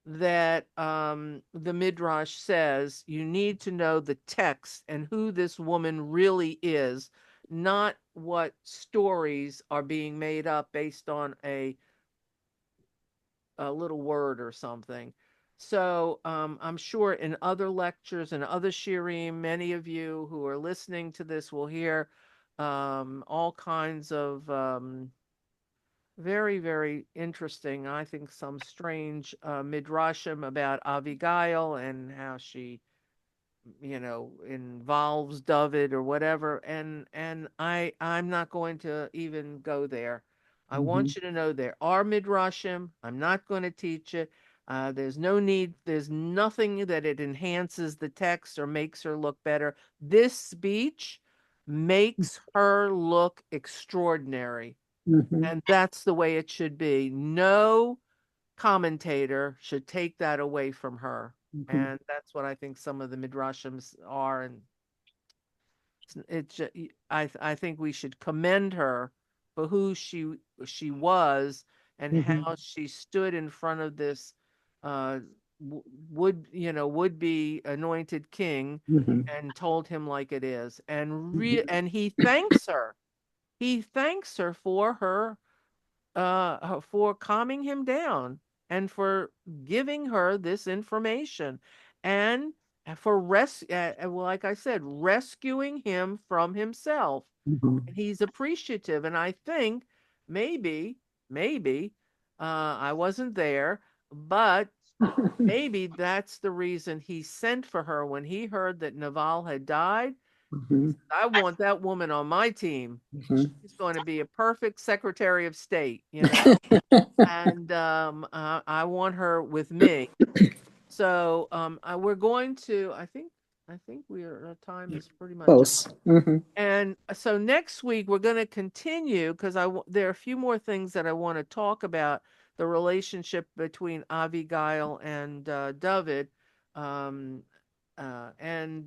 that the Midrash says. You need to know the text and who this woman really is, not what stories are being made up based on a little word or something. So I'm sure in other lectures and other shirim, many of you who are listening to this will hear all kinds of very, very interesting, I think some strange midrashim about Abigail and how she, involves David or whatever. And I'm not going to even go there. I Mhm. want you to know there are midrashim. I'm not going to teach it. There's no need. There's nothing that it enhances the text or makes her look better. This speech makes her look extraordinary, Mhm. and that's the way it should be. No commentator should take that away from her. Mhm. And that's what I think some of the midrashims are. And it's just, I think we should commend her for who she was and Mhm. how she stood in front of this uh would be anointed king Mhm. and told him like it is. And Mhm. and he thanks her for for calming him down and for giving her this information and for well, like I said, rescuing him from himself. Mhm. And he's appreciative. And I think maybe I wasn't there, but maybe that's the reason he sent for her when he heard that Naval had died. He Mhm. said, I want that woman on my team. Mhm. She's going to be a perfect Secretary of State. And I want her with me. So we're going to. I think our time is pretty much up. Close. Mhm. And so next week we're going to continue because there are a few more things that I want to talk about the relationship between Abigail and David. Um, and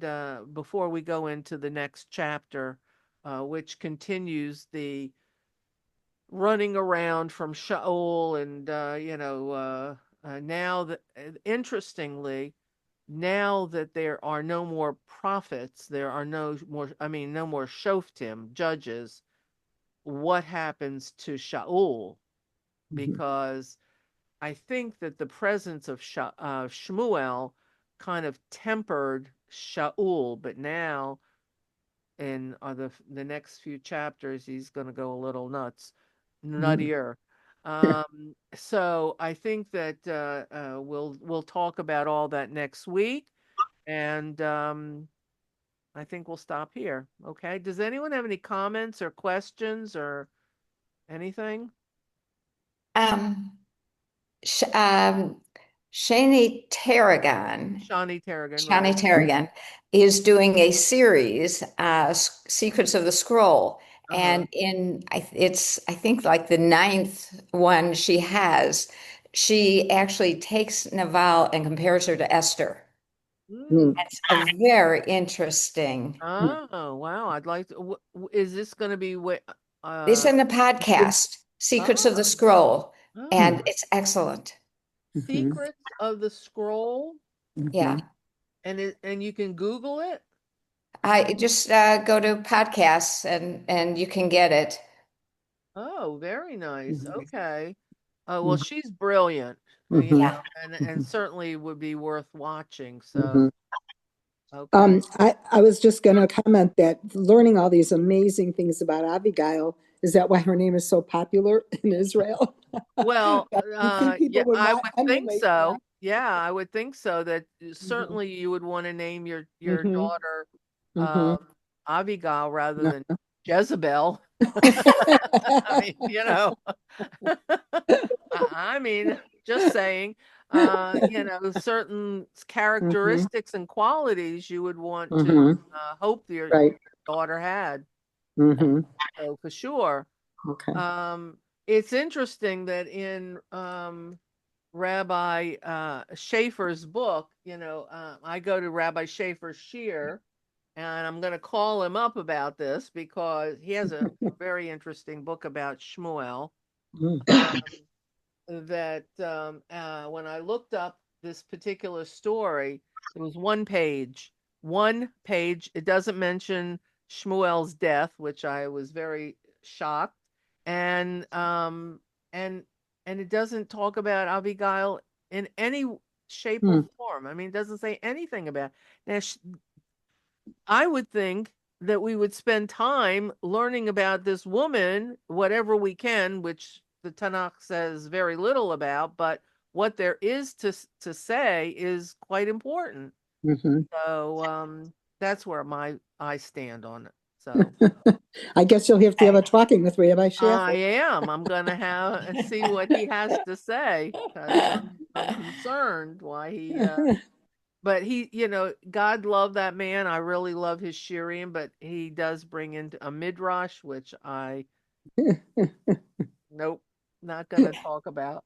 before we go into the next chapter, which continues the running around from Shaul and now that interestingly, now that there are no more prophets, there are no more shoftim judges. What happens to Shaul? Mhm. Because I think that the presence of Shmuel kind of tempered Shaul, but now in the next few chapters, he's going to go a little Mhm. nuttier. So I think that we'll talk about all that next week, and I think we'll stop here. Okay. Does anyone have any comments or questions or anything? Um, Sh Shani Tarragon, Shawnee Tarragon, Shani right? Tarragon is doing a series, Secrets of the Scroll. Uh huh. And I think like the ninth one she has, she actually takes Naval and compares her to Esther. Mhm. Mm. It's a very interesting. Oh, wow. I'd like to. Is this going to be what? It's Uh, in the podcast, Secrets of the oh, Scroll, and oh. it's excellent. Mhm. Secrets of the Scroll, Yeah. Mhm. and you can Google it. I just go to podcasts and you can get it. Oh, very nice. Mhm. Okay. Well, Mhm. she's brilliant, Mhm. Yeah. and certainly would be worth watching. So, Mhm. okay. I was just going to comment that learning all these amazing things about Abigail, is that why her name is so popular in Israel? Well, You think yeah, people would I want would think emulate so. that? Yeah, I would think so. That Mhm. certainly you would want to name your Mhm. daughter Mhm. Abigail rather No. than Jezebel. I mean, I mean, just saying, certain Mhm. characteristics and qualities you would want to Mhm. hope your Right. daughter had. Mhm. So for sure. Okay. It's interesting that in Rabbi Schaefer's book, I go to Rabbi Schaefer's shir, and I'm going to call him up about this because he has a very interesting book about Shmuel. Um, that when I looked up this particular story, it was one page. One page. It doesn't mention Shmuel's death, which I was very shocked, and and it doesn't talk about Abigail in any shape or form. I mean, it doesn't say anything about. Now, I would think that we would spend time learning about this woman, whatever we can, which the Tanakh says very little about, but what there is to say is quite important. Mhm. So that's where I stand on it. So I guess you'll have to have a talking with Rabbi I Shaffer. am. I'm gonna have see what he has to say because I'm concerned why he but he, God love that man. I really love his shirim, but he does bring in a midrash, which nope, not gonna talk about.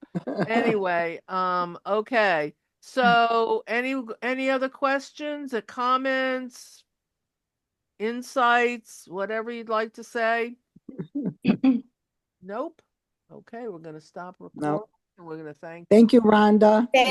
Anyway, okay. So any other questions or comments, insights, whatever you'd like to say? Nope. Okay, we're gonna stop No. recording and we're gonna thank Thank you, Rhonda.